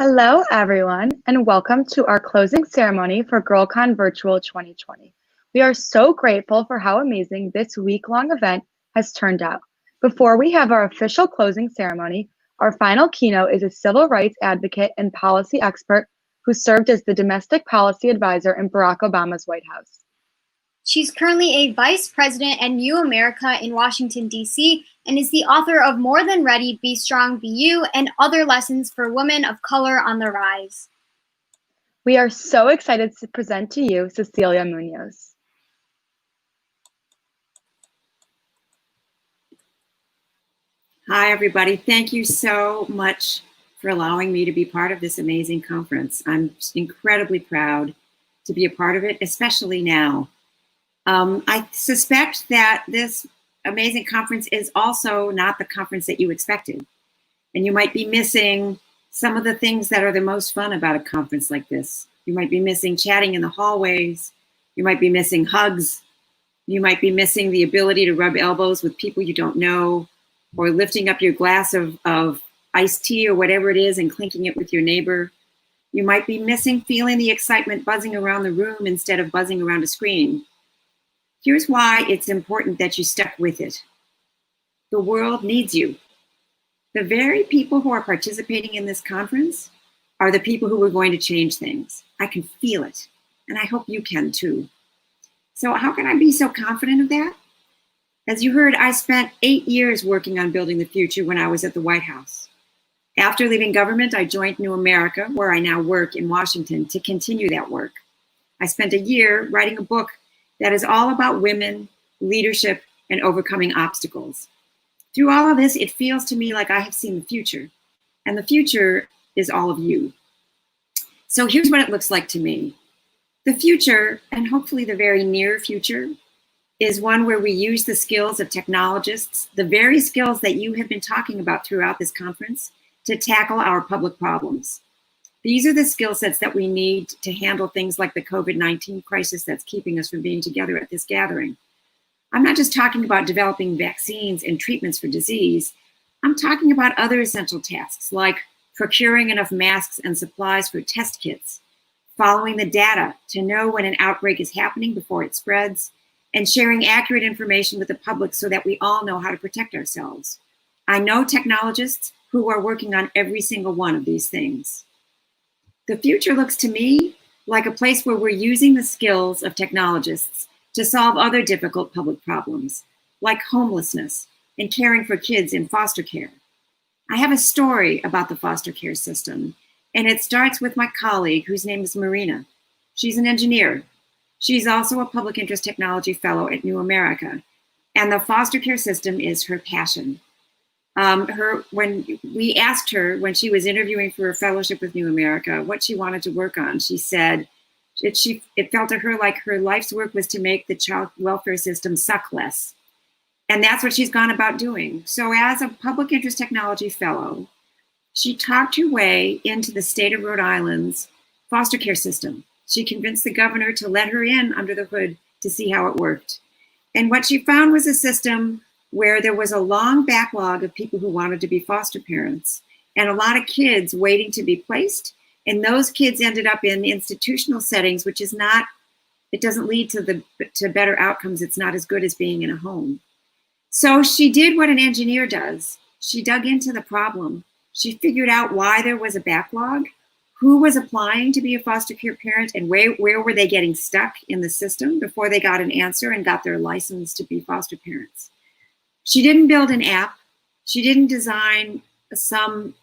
Hello, everyone, and welcome to our closing ceremony for GirlCon Virtual 2020. We are so grateful for how amazing this week-long event has turned out. Before we have our official closing ceremony, our final keynote is a civil rights advocate and policy expert who served as the domestic policy advisor in Barack Obama's White House. She's currently a vice president at New America in Washington, D.C., and is the author of More Than Ready, Be Strong, Be You, and other lessons for women of color on the rise. We are so excited to present to you Cecilia Muñoz. Hi, everybody. Thank you so much for allowing me to be part of this amazing conference. I'm incredibly proud to be a part of it, especially now. I suspect that this amazing conference is also not the conference that you expected. And you might be missing some of the things that are the most fun about a conference like this. You might be missing chatting in the hallways. You might be missing hugs. You might be missing the ability to rub elbows with people you don't know, or lifting up your glass of iced tea or whatever it is and clinking it with your neighbor. You might be missing feeling the excitement buzzing around the room instead of buzzing around a screen. Here's why it's important that you stuck with it. The world needs you. The very people who are participating in this conference are the people who are going to change things. I can feel it, and I hope you can too. So how can I be so confident of that? As you heard, I spent 8 years working on building the future when I was at the White House. After leaving government, I joined New America, where I now work in Washington, to continue that work. I spent a year writing a book that is all about women, leadership, and overcoming obstacles. Through all of this, it feels to me like I have seen the future, and the future is all of you. So here's what it looks like to me. The future, and hopefully the very near future, is one where we use the skills of technologists, the very skills that you have been talking about throughout this conference, to tackle our public problems. These are the skill sets that we need to handle things like the COVID-19 crisis that's keeping us from being together at this gathering. I'm not just talking about developing vaccines and treatments for disease. I'm talking about other essential tasks like procuring enough masks and supplies for test kits, following the data to know when an outbreak is happening before it spreads, and sharing accurate information with the public so that we all know how to protect ourselves. I know technologists who are working on every single one of these things. The future looks to me like a place where we're using the skills of technologists to solve other difficult public problems, like homelessness and caring for kids in foster care. I have a story about the foster care system, and it starts with my colleague whose name is Marina. She's an engineer. She's also a public interest technology fellow at New America, and the foster care system is her passion. When we asked her, when she was interviewing for a fellowship with New America, what she wanted to work on, she said it felt to her like her life's work was to make the child welfare system suck less. And that's what she's gone about doing. So as a public interest technology fellow, she talked her way into the state of Rhode Island's foster care system. She convinced the governor to let her in under the hood to see how it worked. And what she found was a system where there was a long backlog of people who wanted to be foster parents and a lot of kids waiting to be placed. And those kids ended up in institutional settings, which is not, it doesn't lead to better outcomes. It's not as good as being in a home. So she did what an engineer does. She dug into the problem. She figured out why there was a backlog, who was applying to be a foster care parent, and where were they getting stuck in the system before they got an answer and got their license to be foster parents. She didn't build an app. She didn't design some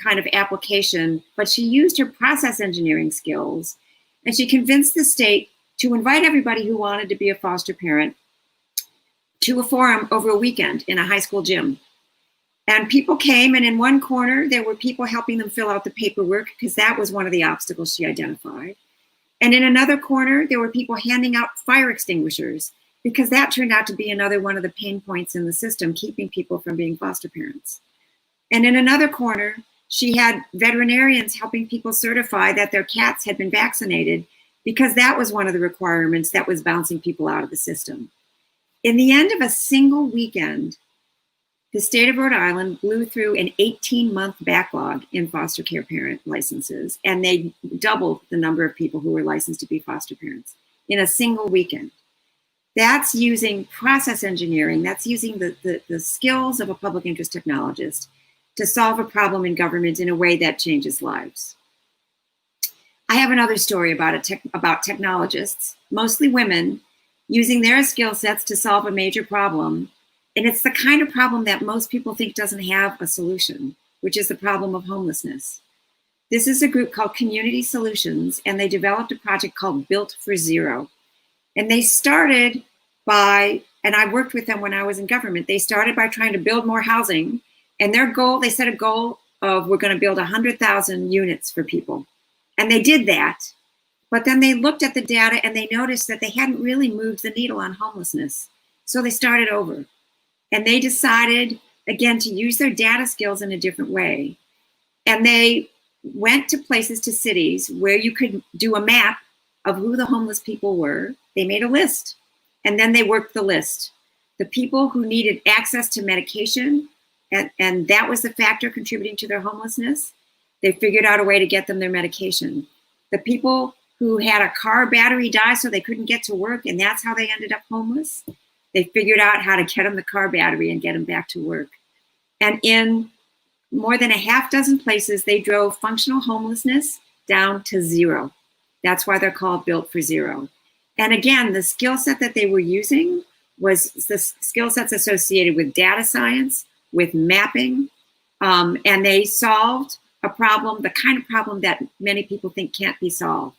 kind of application, but she used her process engineering skills, and she convinced the state to invite everybody who wanted to be a foster parent to a forum over a weekend in a high school gym. And people came, and in one corner, there were people helping them fill out the paperwork, because that was one of the obstacles she identified. And in another corner, there were people handing out fire extinguishers, because that turned out to be another one of the pain points in the system, keeping people from being foster parents. And in another corner, she had veterinarians helping people certify that their cats had been vaccinated, because that was one of the requirements that was bouncing people out of the system. In the end of a single weekend, The state of Rhode Island blew through an 18-month backlog in foster care parent licenses, and they doubled the number of people who were licensed to be foster parents in a single weekend. That's using process engineering. That's using the skills of a public interest technologist to solve a problem in government in a way that changes lives. I have another story about technologists, mostly women, using their skill sets to solve a major problem. And it's the kind of problem that most people think doesn't have a solution, which is the problem of homelessness. This is a group called Community Solutions, and they developed a project called Built for Zero. And they started by, and I worked with them when I was in government, they started by trying to build more housing. And their goal, they set a goal of we're going to build 100,000 units for people. And they did that. But then they looked at the data and they noticed that they hadn't really moved the needle on homelessness. So they started over. And they decided, again, to use their data skills in a different way. And they went to places, to cities, where you could do a map of who the homeless people were. They made a list. And then they worked the list. The people who needed access to medication, and that was the factor contributing to their homelessness, they figured out a way to get them their medication. The people who had a car battery die so they couldn't get to work, and that's how they ended up homeless, they figured out how to get them the car battery and get them back to work. And in more than a half dozen places, they drove functional homelessness down to zero. That's why they're called Built for Zero. And again, the skill set that they were using was the skill sets associated with data science, with mapping, and they solved a problem, the kind of problem that many people think can't be solved.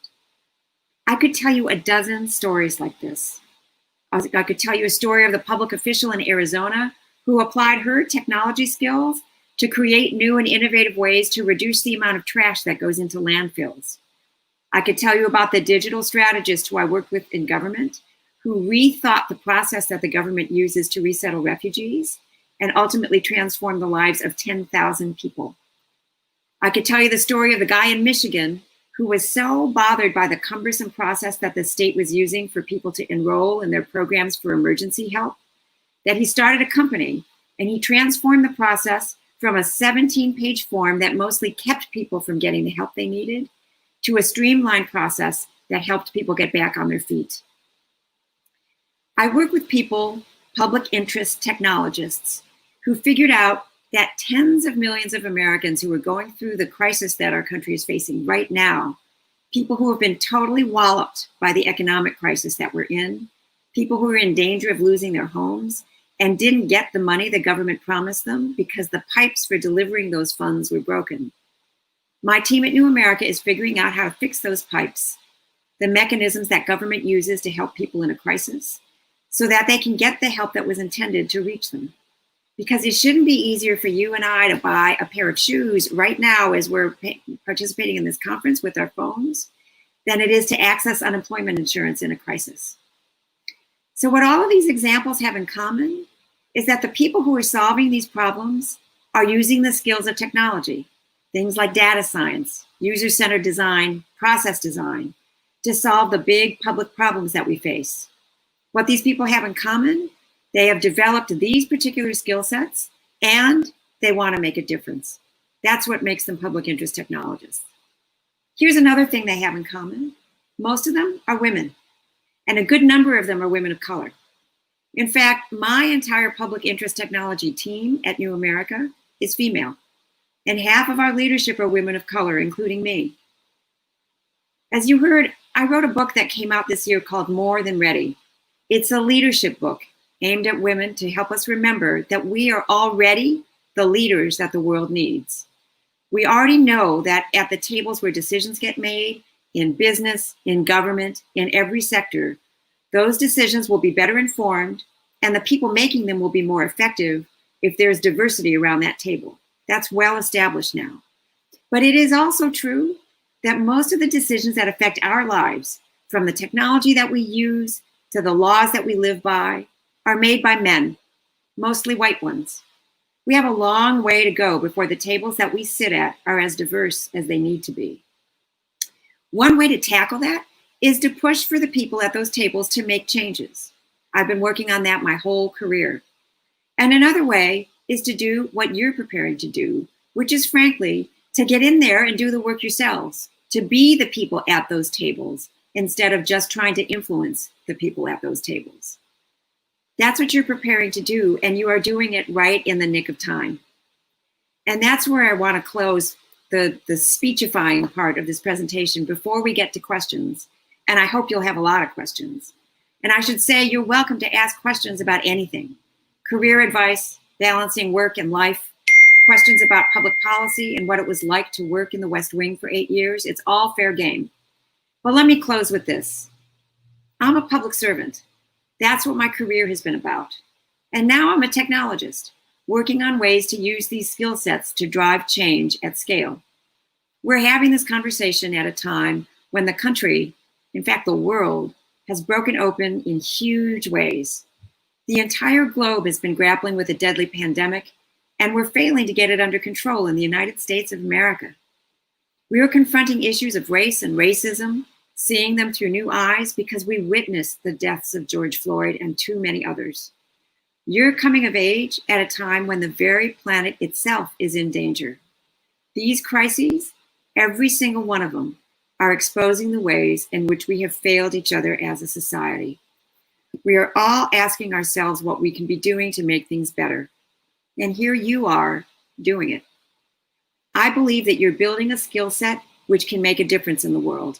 I could tell you a dozen stories like this. I could tell you a story of the public official in Arizona who applied her technology skills to create new and innovative ways to reduce the amount of trash that goes into landfills. I could tell you about the digital strategist who I worked with in government, who rethought the process that the government uses to resettle refugees and ultimately transform the lives of 10,000 people. I could tell you the story of the guy in Michigan who was so bothered by the cumbersome process that the state was using for people to enroll in their programs for emergency help, that he started a company and he transformed the process from a 17-page form that mostly kept people from getting the help they needed to a streamlined process that helped people get back on their feet. I work with people, public interest technologists, who figured out that tens of millions of Americans who are going through the crisis that our country is facing right now, people who have been totally walloped by the economic crisis that we're in, people who are in danger of losing their homes and didn't get the money the government promised them because the pipes for delivering those funds were broken. My team at New America is figuring out how to fix those pipes, the mechanisms that government uses to help people in a crisis, so that they can get the help that was intended to reach them. Because it shouldn't be easier for you and I to buy a pair of shoes right now as we're participating in this conference with our phones than it is to access unemployment insurance in a crisis. So what all of these examples have in common is that the people who are solving these problems are using the skills of technology, things like data science, user-centered design, process design, to solve the big public problems that we face. What these people have in common, they have developed these particular skill sets and they want to make a difference. That's what makes them public interest technologists. Here's another thing they have in common. Most of them are women, and a good number of them are women of color. In fact, my entire public interest technology team at New America is female, and half of our leadership are women of color, including me. As you heard, I wrote a book that came out this year called More Than Ready. It's a leadership book aimed at women to help us remember that we are already the leaders that the world needs. We already know that at the tables where decisions get made, in business, in government, in every sector, those decisions will be better informed and the people making them will be more effective if there's diversity around that table. That's well established now. But it is also true that most of the decisions that affect our lives, from the technology that we use to the laws that we live by, are made by men, mostly white ones. We have a long way to go before the tables that we sit at are as diverse as they need to be. One way to tackle that is to push for the people at those tables to make changes. I've been working on that my whole career. And another way is to do what you're preparing to do, which is frankly, to get in there and do the work yourselves, to be the people at those tables instead of just trying to influence the people at those tables. That's what you're preparing to do, and you are doing it right in the nick of time. And that's where I want to close the speechifying part of this presentation before we get to questions. And I hope you'll have a lot of questions. And I should say you're welcome to ask questions about anything. Career advice, balancing work and life, questions about public policy and what it was like to work in the West Wing for 8 years. It's all fair game. But let me close with this. I'm a public servant. That's what my career has been about. And now I'm a technologist, working on ways to use these skill sets to drive change at scale. We're having this conversation at a time when the country, in fact, the world, has broken open in huge ways. The entire globe has been grappling with a deadly pandemic, and we're failing to get it under control in the United States of America. We are confronting issues of race and racism, seeing them through new eyes because we witnessed the deaths of George Floyd and too many others. You're coming of age at a time when the very planet itself is in danger. These crises, every single one of them, are exposing the ways in which we have failed each other as a society. We are all asking ourselves what we can be doing to make things better. And here you are doing it. I believe that you're building a skill set which can make a difference in the world.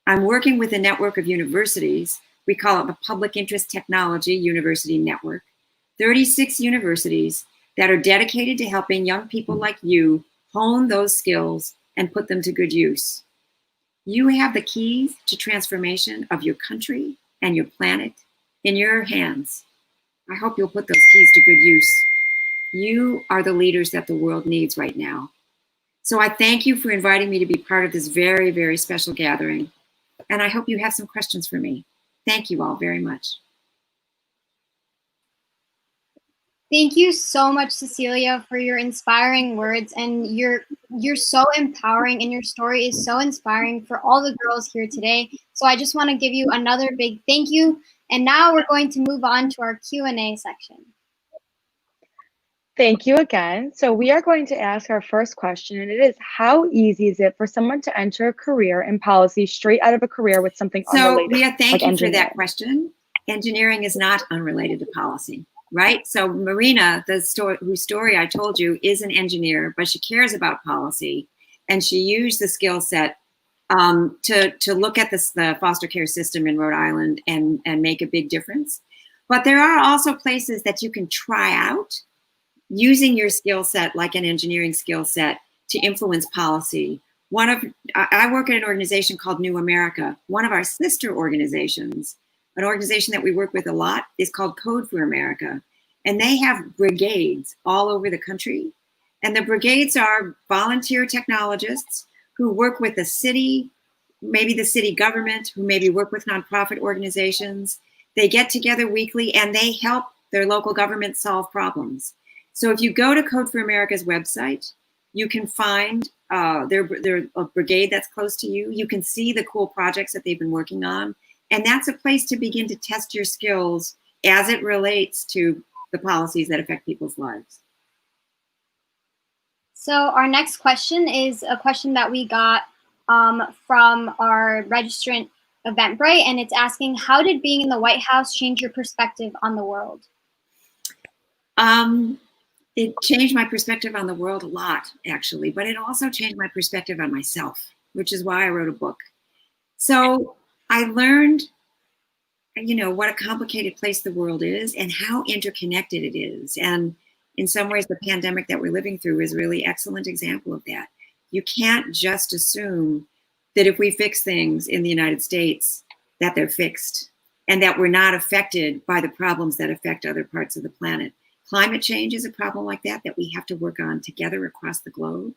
I'm working with a network of universities. We call it the Public Interest Technology University Network. 36 universities that are dedicated to helping young people like you hone those skills and put them to good use. You have the keys to transformation of your country and your planet in your hands. I hope you'll put those keys to good use. You are the leaders that the world needs right now. So I thank you for inviting me to be part of this very, very special gathering. And I hope you have some questions for me. Thank you all very much. Thank you so much, Cecilia, for your inspiring words, and you're so empowering, and your story is so inspiring for all the girls here today. So I just want to give you another big thank you. And now we're going to move on to our Q&A section. Thank you again. So we are going to ask our first question, and it is, how easy is it for someone to enter a career in policy straight out of a career with something unrelated? So Leah, thank you for that engineering? question. Engineering is not unrelated to policy. Right? So Marina, whose story I told you, is an engineer, but she cares about policy. And she used the skill set to look at the foster care system in Rhode Island and make a big difference. But there are also places that you can try out using your skill set, like an engineering skill set, to influence policy. I work at an organization called New America. One of our sister organizations, an organization that we work with a lot, is called Code for America. And they have brigades all over the country. And the brigades are volunteer technologists who work with the city, maybe the city government, who maybe work with nonprofit organizations. They get together weekly and they help their local government solve problems. So if you go to Code for America's website, you can find their a brigade that's close to you. You can see the cool projects that they've been working on. And that's a place to begin to test your skills as it relates to the policies that affect people's lives. So our next question is a question that we got from our registrant Eventbrite, and it's asking, how did being in the White House change your perspective on the world? It changed my perspective on the world a lot, actually, but it also changed my perspective on myself, which is why I wrote a book. So I learned, what a complicated place the world is and how interconnected it is. And in some ways, the pandemic that we're living through is a really excellent example of that. You can't just assume that if we fix things in the United States, that they're fixed and that we're not affected by the problems that affect other parts of the planet. Climate change is a problem like that we have to work on together across the globe.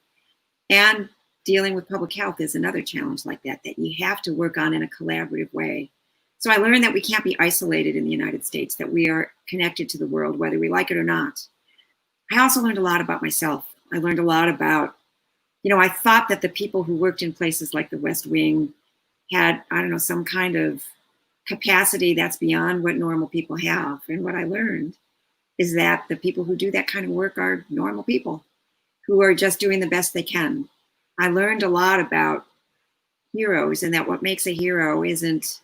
And dealing with public health is another challenge like that you have to work on in a collaborative way. So I learned that we can't be isolated in the United States, that we are connected to the world, whether we like it or not. I also learned a lot about myself. I learned a lot about, I thought that the people who worked in places like the West Wing had, some kind of capacity that's beyond what normal people have. And what I learned is that the people who do that kind of work are normal people who are just doing the best they can. I learned a lot about heroes, and that what makes a hero isn't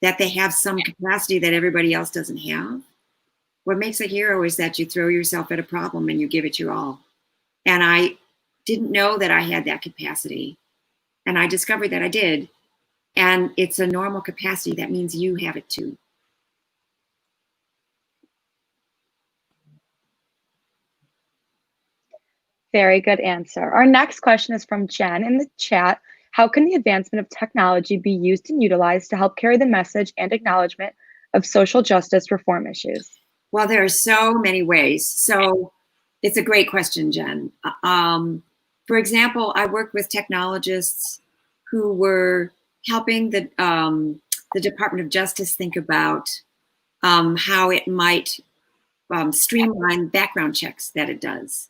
that they have some capacity that everybody else doesn't have. What makes a hero is that you throw yourself at a problem and you give it your all. And I didn't know that I had that capacity. And I discovered that I did. And it's a normal capacity. That means you have it too. Very good answer. Our next question is from Jen in the chat. How can the advancement of technology be used and utilized to help carry the message and acknowledgement of social justice reform issues? Well, there are so many ways. So it's a great question, Jen. For example, I worked with technologists who were helping the Department of Justice think about how it might streamline background checks that it does.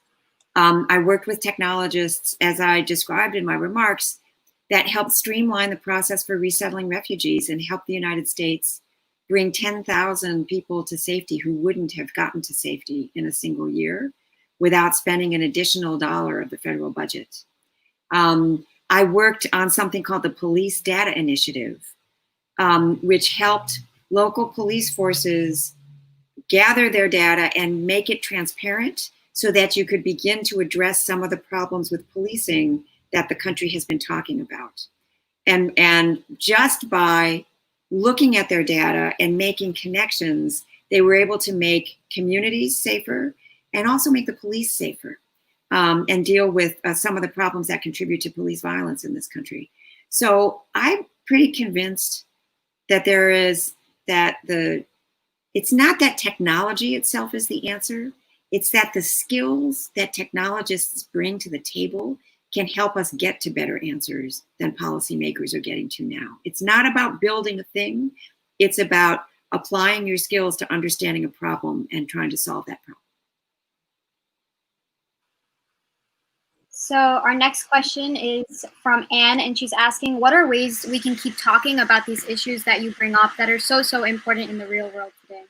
I worked with technologists, as I described in my remarks, that helped streamline the process for resettling refugees and help the United States bring 10,000 people to safety who wouldn't have gotten to safety in a single year without spending an additional dollar of the federal budget. I worked on something called the Police Data Initiative, which helped local police forces gather their data and make it transparent so that you could begin to address some of the problems with policing that the country has been talking about. And just by looking at their data and making connections, they were able to make communities safer and also make the police safer and deal with some of the problems that contribute to police violence in this country. So I'm pretty convinced that it's not that technology itself is the answer. It's that the skills that technologists bring to the table can help us get to better answers than policymakers are getting to now. It's not about building a thing. It's about applying your skills to understanding a problem and trying to solve that problem. So our next question is from Anne, and she's asking, what are ways we can keep talking about these issues that you bring up that are so important in the real world today?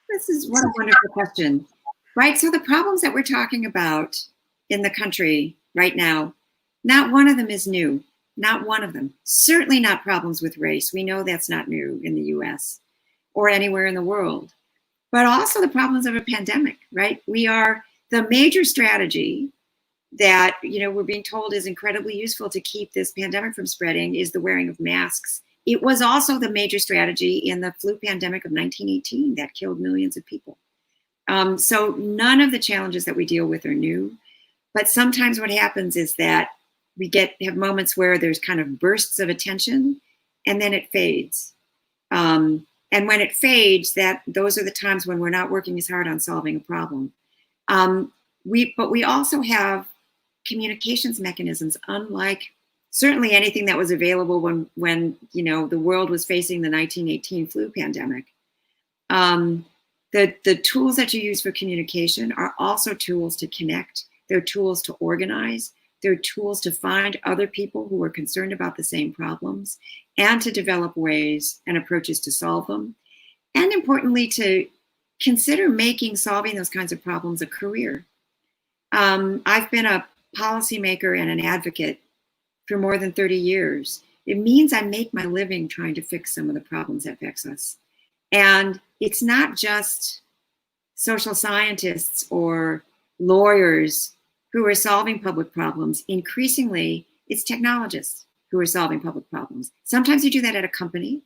This is what a wonderful question, right? So the problems that we're talking about in the country right now, not one of them is new, not one of them. Certainly not problems with race. We know that's not new in the US or anywhere in the world, but also the problems of a pandemic, right? The major strategy that we're being told is incredibly useful to keep this pandemic from spreading is the wearing of masks. It was also the major strategy in the flu pandemic of 1918 that killed millions of people. So none of the challenges that we deal with are new, but sometimes what happens is that we have moments where there's kind of bursts of attention and then it fades. And when it fades, those are the times when we're not working as hard on solving a problem. But we also have communications mechanisms, unlike certainly anything that was available when the world was facing the 1918 flu pandemic. The tools that you use for communication are also tools to connect. They're tools to organize. They're tools to find other people who are concerned about the same problems and to develop ways and approaches to solve them. And importantly, to consider making solving those kinds of problems a career. I've been a policymaker and an advocate for more than 30 years. It means I make my living trying to fix some of the problems that vex us. And it's not just social scientists or lawyers who are solving public problems. Increasingly, it's technologists who are solving public problems. Sometimes you do that at a company,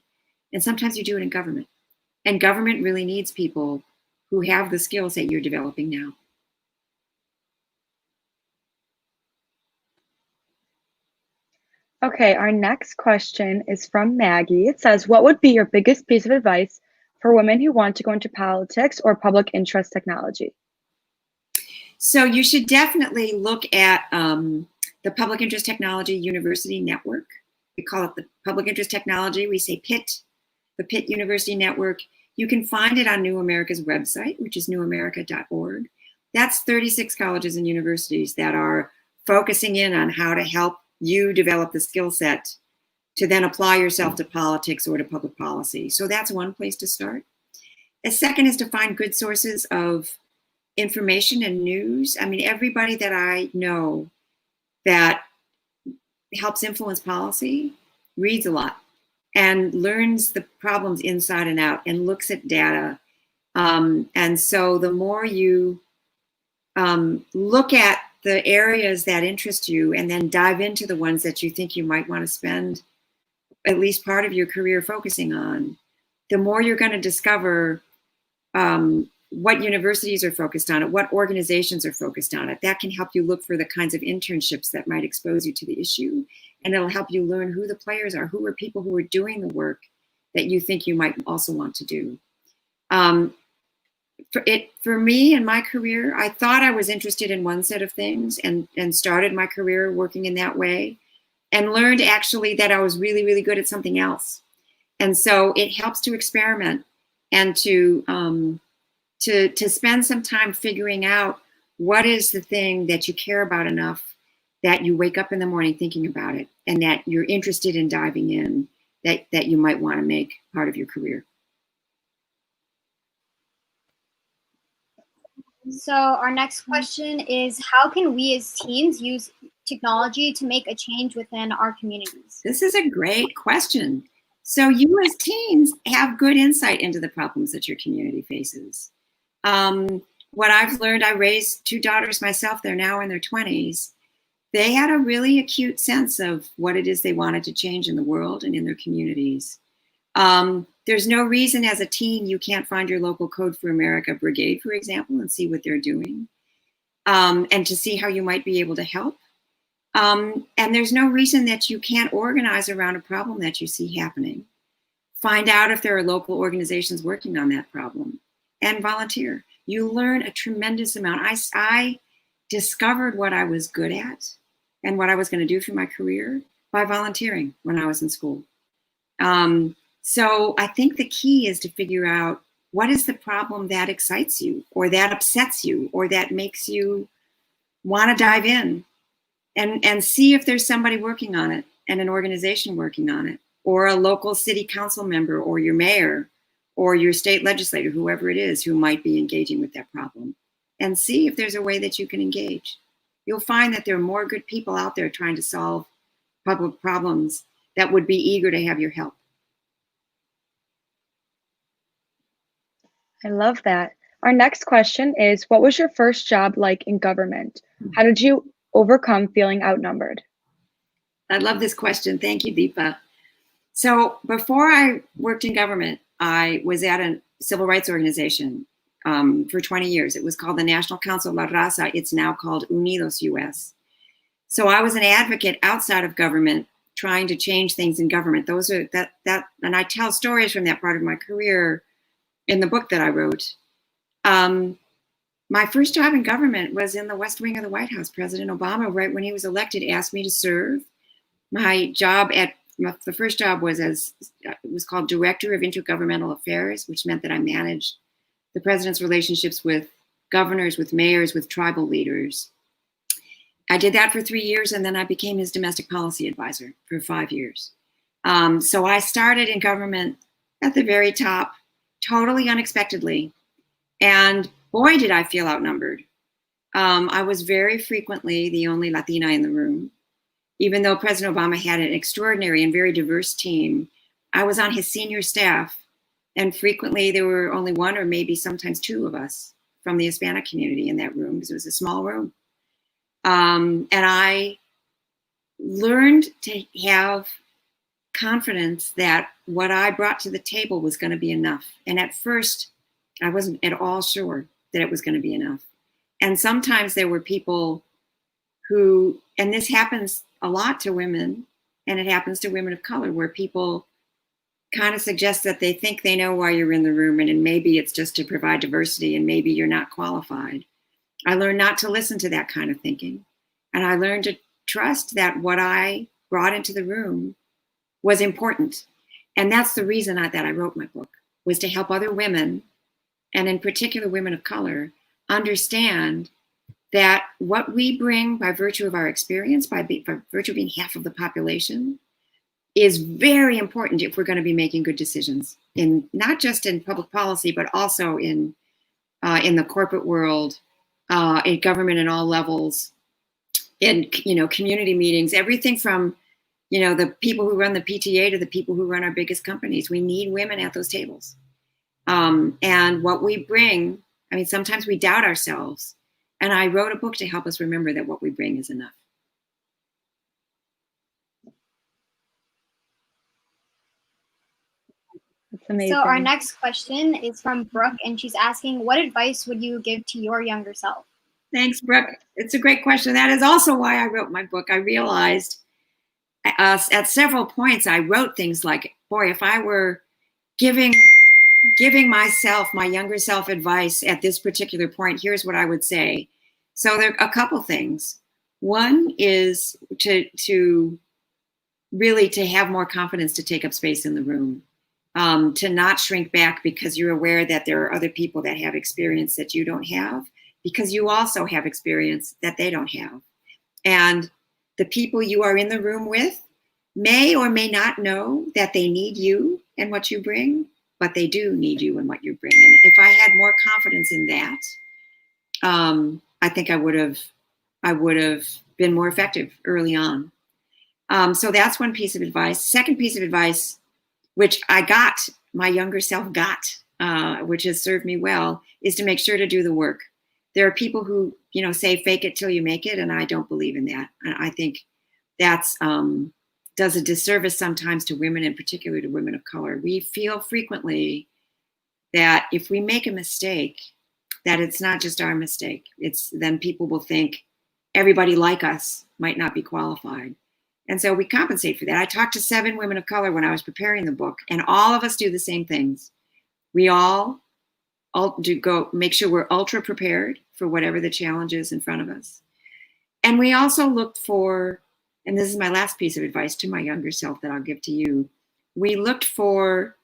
and sometimes you do it in government. And government really needs people who have the skills that you're developing now. Okay, our next question is from Maggie. It says, what would be your biggest piece of advice for women who want to go into politics or public interest technology? So you should definitely look at the Public Interest Technology University Network. We call it the Public Interest Technology. We say PIT, the PIT University Network. You can find it on New America's website, which is newamerica.org. That's 36 colleges and universities that are focusing in on how to help you develop the skill set to then apply yourself to politics or to public policy. So that's one place to start. A second is to find good sources of information and news. I mean, everybody that I know that helps influence policy reads a lot and learns the problems inside and out and looks at data. And so the more you look at the areas that interest you and then dive into the ones that you think you might want to spend at least part of your career focusing on, the more you're going to discover what universities are focused on it, what organizations are focused on it. That can help you look for the kinds of internships that might expose you to the issue. And it'll help you learn who the players are, who are people who are doing the work that you think you might also want to do. For me in my career, I thought I was interested in one set of things and started my career working in that way, and learned actually that I was really, really good at something else. And so it helps to experiment and to spend some time figuring out what is the thing that you care about enough that you wake up in the morning thinking about it, and that you're interested in diving in, that you might want to make part of your career. So our next question is, how can we as teens use technology to make a change within our communities? This is a great question. So you as teens have good insight into the problems that your community faces. What I've learned, I raised 2 daughters myself, they're now in their 20s. They had a really acute sense of what it is they wanted to change in the world and in their communities. There's no reason as a teen you can't find your local Code for America brigade, for example, and see what they're doing, and to see how you might be able to help. And there's no reason that you can't organize around a problem that you see happening. Find out if there are local organizations working on that problem and volunteer. You learn a tremendous amount. I discovered what I was good at and what I was going to do for my career by volunteering when I was in school. So I think the key is to figure out what is the problem that excites you or that upsets you or that makes you want to dive in and see if there's somebody working on it and an organization working on it, or a local city council member or your mayor or your state legislator, whoever it is, who might be engaging with that problem, and see if there's a way that you can engage. You'll find that there are more good people out there trying to solve public problems that would be eager to have your help. I love that. Our next question is, what was your first job like in government? How did you overcome feeling outnumbered? I love this question. Thank you, Deepa. So before I worked in government, I was at a civil rights organization for 20 years. It was called the National Council La Raza. It's now called Unidos US. So I was an advocate outside of government, trying to change things in government. And I tell stories from that part of my career in the book that I wrote. My first job in government was in the West Wing of the White House. President Obama, right when he was elected, asked me to serve. The first job was called Director of Intergovernmental Affairs, which meant that I managed the president's relationships with governors, with mayors, with tribal leaders. I did that for 3 years, and then I became his domestic policy advisor for 5 years. So I started in government at the very top, totally unexpectedly. And boy, did I feel outnumbered. I was very frequently the only Latina in the room. Even though President Obama had an extraordinary and very diverse team, I was on his senior staff, and frequently there were only 1 or maybe sometimes 2 of us from the Hispanic community in that room, because it was a small room. And I learned to have confidence that what I brought to the table was going to be enough. And at first, I wasn't at all sure that it was going to be enough. And sometimes there were people who, and this happens a lot to women, and it happens to women of color, where people kind of suggest that they think they know why you're in the room, and maybe it's just to provide diversity, and maybe you're not qualified. I learned not to listen to that kind of thinking. And I learned to trust that what I brought into the room was important. And that's the reason that I wrote my book, was to help other women, and in particular women of color, understand that what we bring by virtue of our experience, by virtue of being half of the population, is very important if we're going to be making good decisions, in not just in public policy, but also in the corporate world in government in all levels, in community meetings, everything from the people who run the PTA to the people who run our biggest companies. We need women at those tables. And what we bring, I mean, sometimes we doubt ourselves. And I wrote a book to help us remember that what we bring is enough. That's amazing. So our next question is from Brooke, and she's asking, what advice would you give to your younger self? Thanks, Brooke. It's a great question. That is also why I wrote my book. I realized at several points, I wrote things like, boy, if I were giving myself, my younger self, advice at this particular point, here's what I would say. So there are a couple things. One is to really have more confidence to take up space in the room, to not shrink back because you're aware that there are other people that have experience that you don't have, because you also have experience that they don't have. And the people you are in the room with may or may not know that they need you and what you bring, but they do need you and what you bring. And if I had more confidence in that, I think I would have been more effective early on. So that's one piece of advice. Second piece of advice, which my younger self got, which has served me well, is to make sure to do the work. There are people who, say fake it till you make it, and I don't believe in that. And I think that's does a disservice sometimes to women, in particular to women of color. We feel frequently that if we make a mistake, that it's not just our mistake. Then people will think everybody like us might not be qualified. And so we compensate for that. I talked to 7 women of color when I was preparing the book, and all of us do the same things. We all make sure we're ultra prepared for whatever the challenge is in front of us. And we also looked for, and this is my last piece of advice to my younger self that I'll give to you, we looked for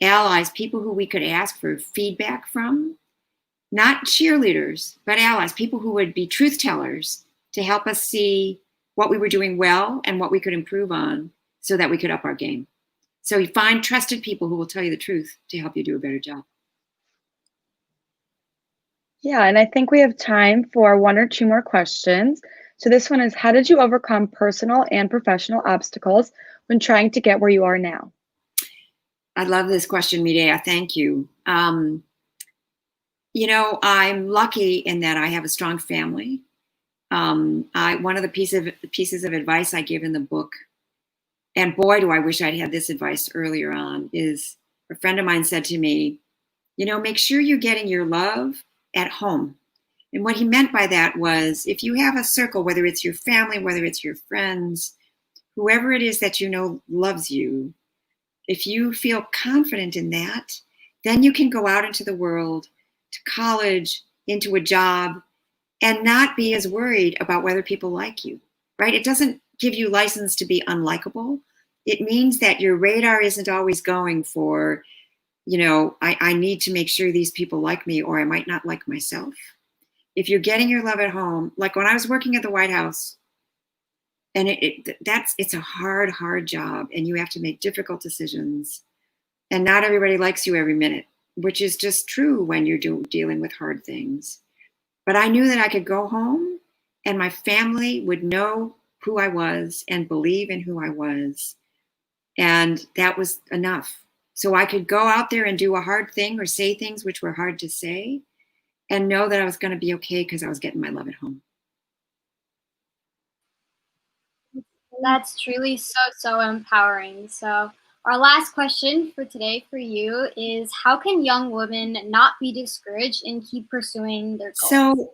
allies, people who we could ask for feedback from, not cheerleaders, but allies, people who would be truth tellers to help us see what we were doing well and what we could improve on so that we could up our game. So you find trusted people who will tell you the truth to help you do a better job. Yeah, and I think we have time for 1 or 2 more questions. So this one is, how did you overcome personal and professional obstacles when trying to get where you are now? I love this question, Midea. Thank you. I'm lucky in that I have a strong family. One of the pieces of advice I give in the book, and boy, do I wish I'd had this advice earlier on, is a friend of mine said to me, make sure you're getting your love at home. And what he meant by that was, if you have a circle, whether it's your family, whether it's your friends, whoever it is that loves you, if you feel confident in that, then you can go out into the world, to college, into a job, and not be as worried about whether people like you, right? It doesn't give you license to be unlikable. It means that your radar isn't always going for, I need to make sure these people like me, or I might not like myself. If you're getting your love at home, like when I was working at the White House, and it's a hard job, and you have to make difficult decisions, and not everybody likes you every minute, which is just true when you're dealing with hard things. But I knew that I could go home and my family would know who I was and believe in who I was. And that was enough. So I could go out there and do a hard thing or say things which were hard to say and know that I was going to be okay because I was getting my love at home. That's truly so empowering. So our last question for today for you is, how can young women not be discouraged and keep pursuing their goals? So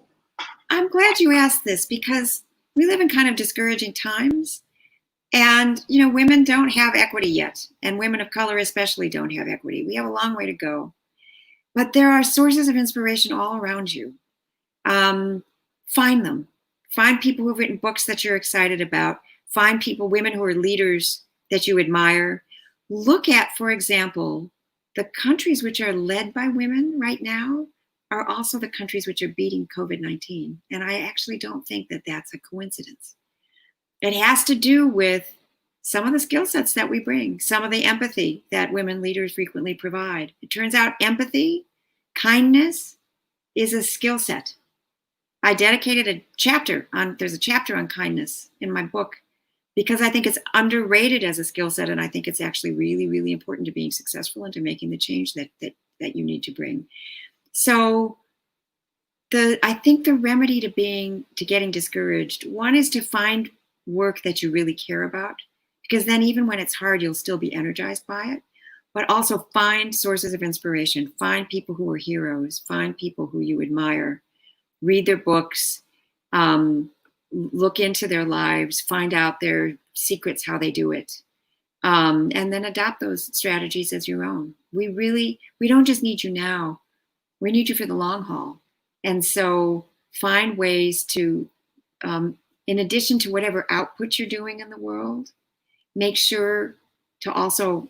I'm glad you asked this, because we live in kind of discouraging times. And, women don't have equity yet. And women of color especially don't have equity. We have a long way to go. But there are sources of inspiration all around you. Find them. Find people who've written books that you're excited about. Find women who are leaders that you admire. Look at, for example, the countries which are led by women right now are also the countries which are beating COVID-19. And I actually don't think that that's a coincidence. It has to do with some of the skill sets that we bring, some of the empathy that women leaders frequently provide. It turns out empathy, kindness, is a skill set. I dedicated there's a chapter on kindness in my book because I think it's underrated as a skill set. And I think it's actually really, really important to being successful and to making the change that you need to bring. So I think the remedy to getting discouraged, one is to find work that you really care about, because then even when it's hard, you'll still be energized by it. But also find sources of inspiration, find people who are heroes, find people who you admire, read their books, look into their lives, find out their secrets, how they do it, and then adopt those strategies as your own. We don't just need you now, we need you for the long haul. And so find ways to, in addition to whatever output you're doing in the world, make sure to also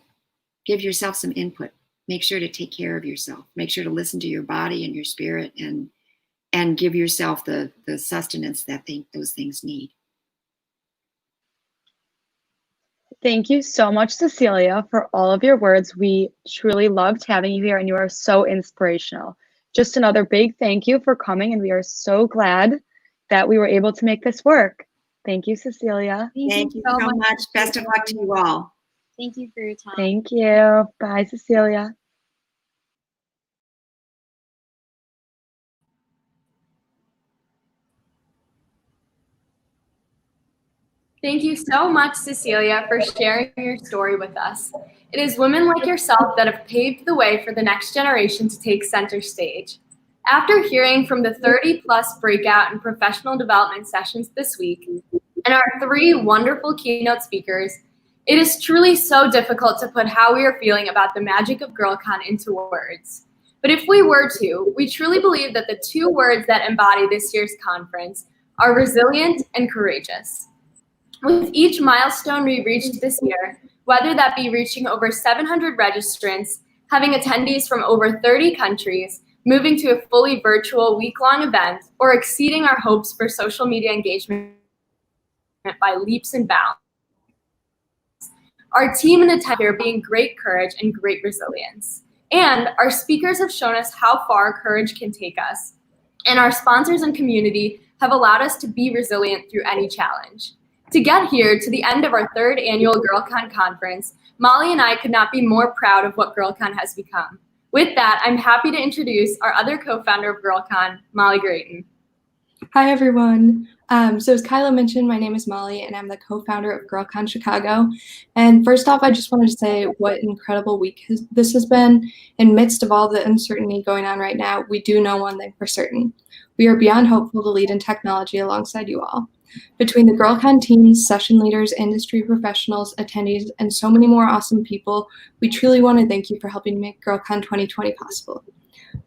give yourself some input. Make sure to take care of yourself. Make sure to listen to your body and your spirit and give yourself the sustenance that those things need. Thank you so much, Cecilia, for all of your words. We truly loved having you here, and you are so inspirational. Just another big thank you for coming, and we are so glad that we were able to make this work. Thank you, Cecilia. Thank you so much. Best of luck to you all. Thank you for your time. Thank you. Bye, Cecilia. Thank you so much, Cecilia, for sharing your story with us. It is women like yourself that have paved the way for the next generation to take center stage. After hearing from the 30-plus breakout and professional development sessions this week, and our 3 wonderful keynote speakers, it is truly so difficult to put how we are feeling about the magic of GirlCon into words. But if we were to, we truly believe that the 2 words that embody this year's conference are resilient and courageous. With each milestone we reached this year, whether that be reaching over 700 registrants, having attendees from over 30 countries, moving to a fully virtual week-long event, or exceeding our hopes for social media engagement by leaps and bounds, our team and the tech are being great courage and great resilience. And our speakers have shown us how far courage can take us. And our sponsors and community have allowed us to be resilient through any challenge. To get here to the end of our 3rd annual GirlCon conference, Molly and I could not be more proud of what GirlCon has become. With that, I'm happy to introduce our other co-founder of GirlCon, Molly Grayton. Hi, everyone. So as Kyla mentioned, my name is Molly, and I'm the co-founder of GirlCon Chicago. And first off, I just wanted to say what an incredible week this has been. In midst of all the uncertainty going on right now, we do know one thing for certain. We are beyond hopeful to lead in technology alongside you all. Between the GirlCon teams, session leaders, industry professionals, attendees, and so many more awesome people, we truly want to thank you for helping make GirlCon 2020 possible.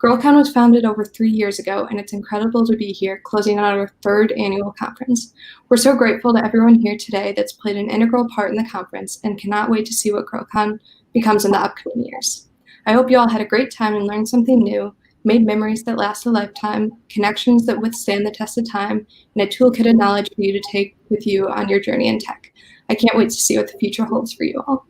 GirlCon was founded over 3 years ago, and it's incredible to be here, closing out our 3rd annual conference. We're so grateful to everyone here today that's played an integral part in the conference and cannot wait to see what GirlCon becomes in the upcoming years. I hope you all had a great time and learned something new, made memories that last a lifetime, connections that withstand the test of time, and a toolkit of knowledge for you to take with you on your journey in tech. I can't wait to see what the future holds for you all.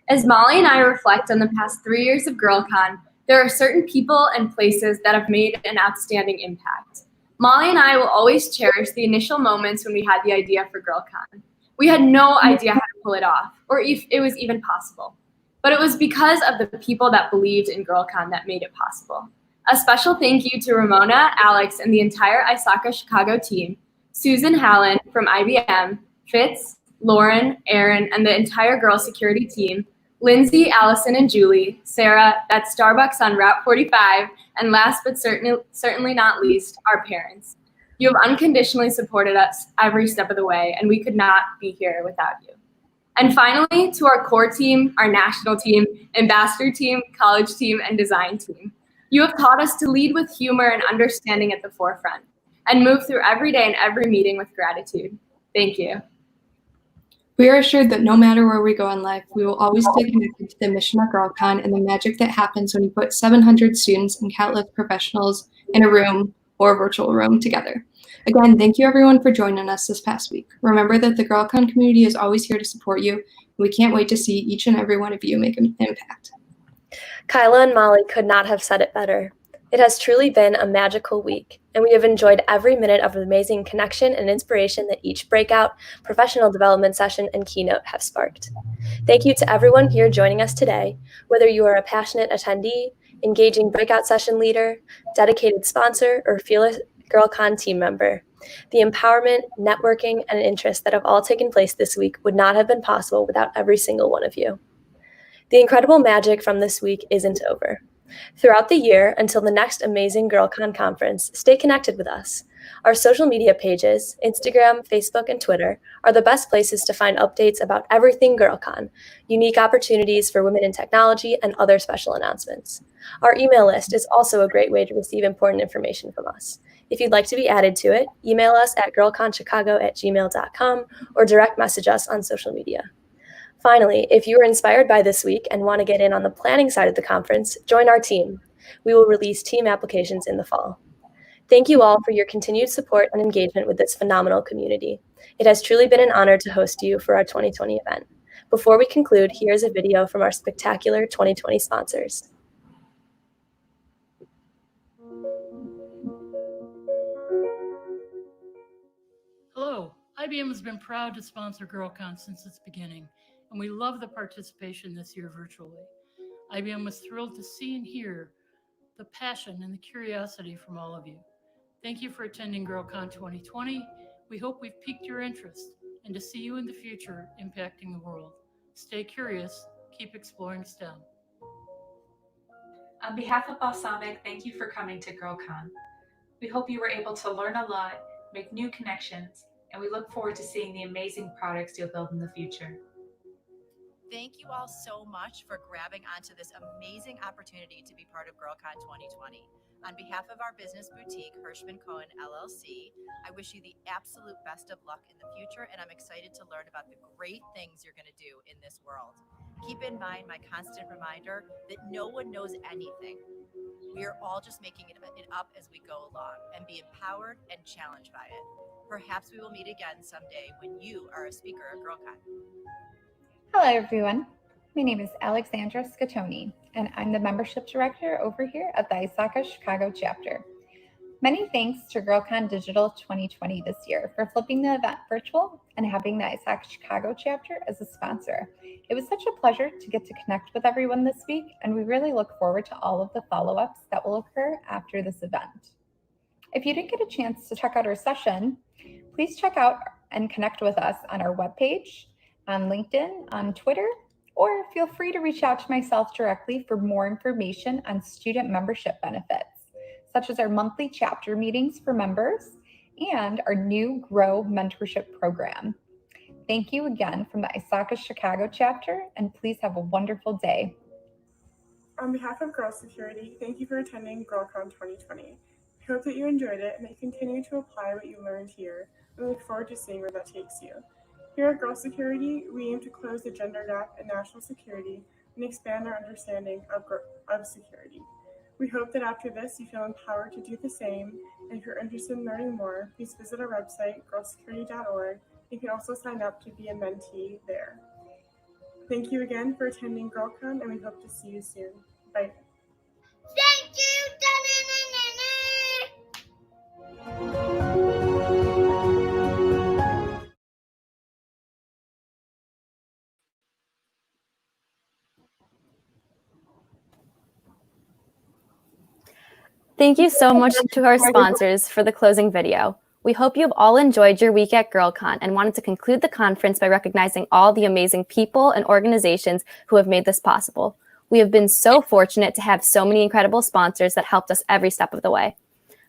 As Molly and I reflect on the past 3 years of GirlCon, there are certain people and places that have made an outstanding impact. Molly and I will always cherish the initial moments when we had the idea for GirlCon. We had no idea how to pull it off, or if it was even possible. But it was because of the people that believed in GirlCon that made it possible. A special thank you to Ramona, Alex, and the entire ISACA Chicago team, Susan Hallen from IBM, Fitz, Lauren, Aaron, and the entire Girl Security team, Lindsay, Allison, and Julie, Sarah, at Starbucks on Route 45, and last but certainly not least, our parents. You have unconditionally supported us every step of the way, and we could not be here without you. And finally, to our core team, our national team, ambassador team, college team, and design team. You have taught us to lead with humor and understanding at the forefront, and move through every day and every meeting with gratitude. Thank you. We are assured that no matter where we go in life, we will always stay connected to the mission of GirlCon and the magic that happens when you put 700 students and countless professionals in a room or a virtual room together. Again, thank you everyone for joining us this past week. Remember that the GirlCon community is always here to support you, and we can't wait to see each and every one of you make an impact. Kyla and Molly could not have said it better. It has truly been a magical week, and we have enjoyed every minute of the amazing connection and inspiration that each breakout, professional development session, and keynote have sparked. Thank you to everyone here joining us today, whether you are a passionate attendee, engaging breakout session leader, dedicated sponsor, or fearless GirlCon team member. The empowerment, networking, and interest that have all taken place this week would not have been possible without every single one of you. The incredible magic from this week isn't over. Throughout the year, until the next amazing GirlCon conference, stay connected with us. Our social media pages, Instagram, Facebook, and Twitter, are the best places to find updates about everything GirlCon, unique opportunities for women in technology, and other special announcements. Our email list is also a great way to receive important information from us. If you'd like to be added to it, email us at girlconchicago@gmail.com or direct message us on social media. Finally, if you were inspired by this week and want to get in on the planning side of the conference, join our team. We will release team applications in the fall. Thank you all for your continued support and engagement with this phenomenal community. It has truly been an honor to host you for our 2020 event. Before we conclude, here's a video from our spectacular 2020 sponsors. Hello, IBM has been proud to sponsor GirlCon since its beginning, and we love the participation this year virtually. IBM was thrilled to see and hear the passion and the curiosity from all of you. Thank you for attending GirlCon 2020. We hope we've piqued your interest and to see you in the future impacting the world. Stay curious, keep exploring STEM. On behalf of Balsamic, thank you for coming to GirlCon. We hope you were able to learn a lot, make new connections, and we look forward to seeing the amazing products you'll build in the future. Thank you all so much for grabbing onto this amazing opportunity to be part of GirlCon 2020. On behalf of our business boutique, Hirschman Cohen LLC, I wish you the absolute best of luck in the future, and I'm excited to learn about the great things you're going to do in this world. Keep in mind my constant reminder that no one knows anything. We are all just making it up as we go along, and be empowered and challenged by it. Perhaps we will meet again someday when you are a speaker at GirlCon. Hello, everyone. My name is Alexandra Scatoni, and I'm the Membership Director over here at the ISACA Chicago chapter. Many thanks to GirlCon Digital 2020 this year for flipping the event virtual and having the ISACA Chicago chapter as a sponsor. It was such a pleasure to get to connect with everyone this week, and we really look forward to all of the follow-ups that will occur after this event. If you didn't get a chance to check out our session, please check out and connect with us on our webpage, on LinkedIn, on Twitter, or feel free to reach out to myself directly for more information on student membership benefits, such as our monthly chapter meetings for members and our new Grow Mentorship Program. Thank you again from the ISACA Chicago chapter, and please have a wonderful day. On behalf of Girl Security, thank you for attending GirlCon 2020. I hope that you enjoyed it and that you continue to apply what you learned here. We look forward to seeing where that takes you. Here at Girl Security, we aim to close the gender gap in national security and expand our understanding of security. We hope that after this, you feel empowered to do the same. And if you're interested in learning more, please visit our website, girlsecurity.org. You can also sign up to be a mentee there. Thank you again for attending GirlCon, and we hope to see you soon. Bye. Thank you. Thank you so much to our sponsors for the closing video. We hope you've all enjoyed your week at GirlCon and wanted to conclude the conference by recognizing all the amazing people and organizations who have made this possible. We have been so fortunate to have so many incredible sponsors that helped us every step of the way.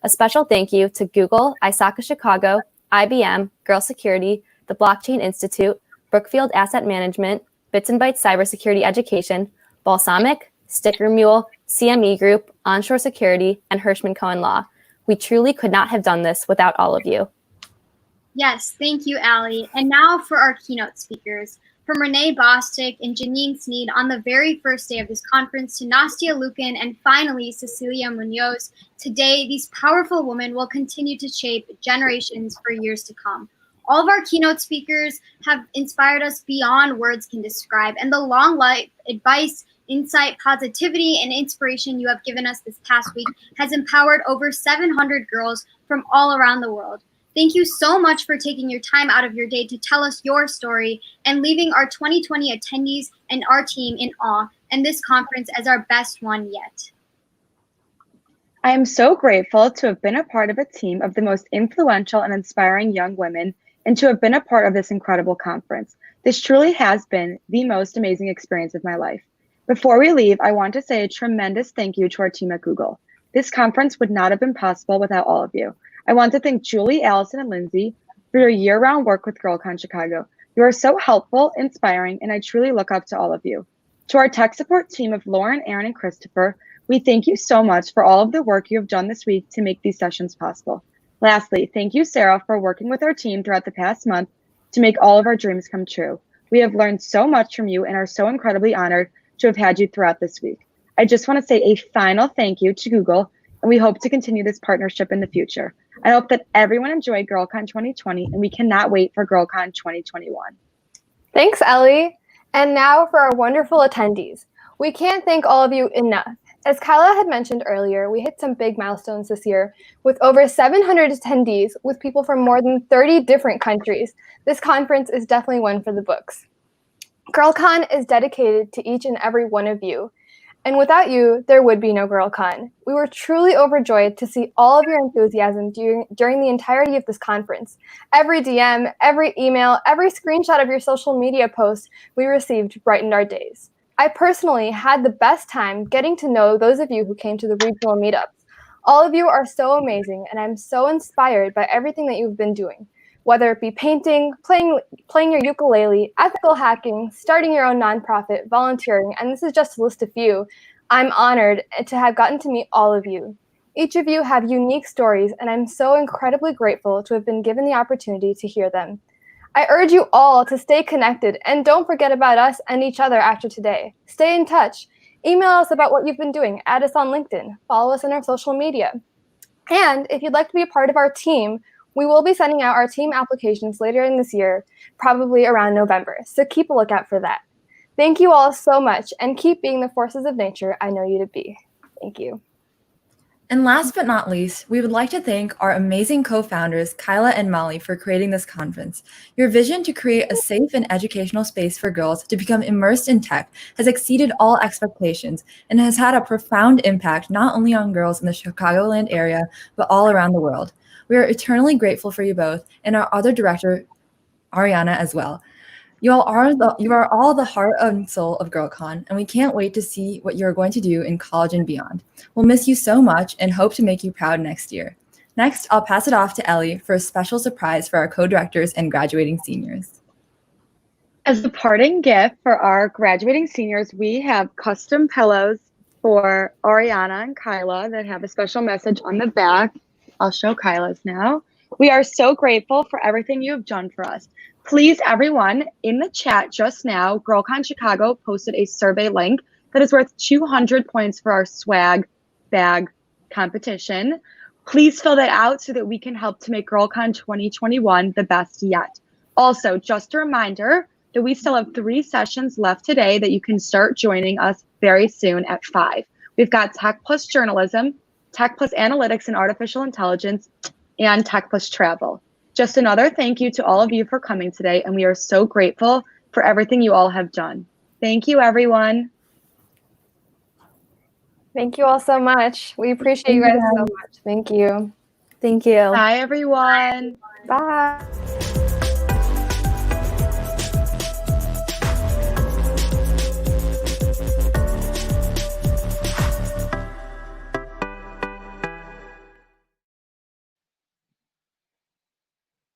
A special thank you to Google, ISACA Chicago, IBM, Girl Security, the Blockchain Institute, Brookfield Asset Management, Bits and Bytes Cybersecurity Education, Balsamic, Sticker Mule, CME Group, Onshore Security, and Hirschman Cohen Law. We truly could not have done this without all of you. Yes, thank you, Allie. And now for our keynote speakers. From Renee Bostic and Janine Sneed on the very first day of this conference to Nastia Lukin and finally Cecilia Muñoz. Today, these powerful women will continue to shape generations for years to come. All of our keynote speakers have inspired us beyond words can describe, and the long life advice insight, positivity, and inspiration you have given us this past week has empowered over 700 girls from all around the world. Thank you so much for taking your time out of your day to tell us your story and leaving our 2020 attendees and our team in awe and this conference as our best one yet. I am so grateful to have been a part of a team of the most influential and inspiring young women and to have been a part of this incredible conference. This truly has been the most amazing experience of my life. Before we leave, I want to say a tremendous thank you to our team at Google. This conference would not have been possible without all of you. I want to thank Julie, Allison, and Lindsay for your year-round work with GirlCon Chicago. You are so helpful, inspiring, and I truly look up to all of you. To our tech support team of Lauren, Aaron, and Christopher, we thank you so much for all of the work you have done this week to make these sessions possible. Lastly, thank you, Sarah, for working with our team throughout the past month to make all of our dreams come true. We have learned so much from you and are so incredibly honored to have had you throughout this week. I just want to say a final thank you to Google, and we hope to continue this partnership in the future. I hope that everyone enjoyed GirlCon 2020, and we cannot wait for GirlCon 2021. Thanks, Ellie. And now for our wonderful attendees. We can't thank all of you enough. As Kyla had mentioned earlier, we hit some big milestones this year with over 700 attendees with people from more than 30 different countries. This conference is definitely one for the books. GirlCon is dedicated to each and every one of you. And without you, there would be no GirlCon. We were truly overjoyed to see all of your enthusiasm during the entirety of this conference. Every DM, every email, every screenshot of your social media post we received brightened our days. I personally had the best time getting to know those of you who came to the regional meetups. All of you are so amazing, and I'm so inspired by everything that you've been doing. Whether it be painting, playing your ukulele, ethical hacking, starting your own nonprofit, volunteering, and this is just to list a few, I'm honored to have gotten to meet all of you. Each of you have unique stories, and I'm so incredibly grateful to have been given the opportunity to hear them. I urge you all to stay connected and don't forget about us and each other after today. Stay in touch. Email us about what you've been doing. Add us on LinkedIn. Follow us on our social media. And if you'd like to be a part of our team, we will be sending out our team applications later in this year, probably around November, so keep a lookout for that. Thank you all so much, and keep being the forces of nature I know you to be. Thank you. And last but not least, we would like to thank our amazing co-founders, Kyla and Molly, for creating this conference. Your vision to create a safe and educational space for girls to become immersed in tech has exceeded all expectations and has had a profound impact not only on girls in the Chicagoland area, but all around the world. We are eternally grateful for you both and our other director, Ariana, as well. You are all the heart and soul of GirlCon, and we can't wait to see what you're going to do in college and beyond. We'll miss you so much and hope to make you proud next year. Next, I'll pass it off to Ellie for a special surprise for our co-directors and graduating seniors. As a parting gift for our graduating seniors, we have custom pillows for Ariana and Kyla that have a special message on the back. I'll show Kyla's now. We are so grateful for everything you have done for us. Please, everyone, in the chat just now, GirlCon Chicago posted a survey link that is worth 200 points for our swag bag competition. Please fill that out so that we can help to make GirlCon 2021 the best yet. Also, just a reminder that we still have 3 sessions left today that you can start joining us very soon at 5. We've got Tech Plus Journalism, Tech Plus Analytics and Artificial Intelligence, and Tech Plus Travel. Just another thank you to all of you for coming today, and we are so grateful for everything you all have done. Thank you, everyone. Thank you all so much. We appreciate you guys so much. Thank you. Thank you. Bye, everyone. Bye.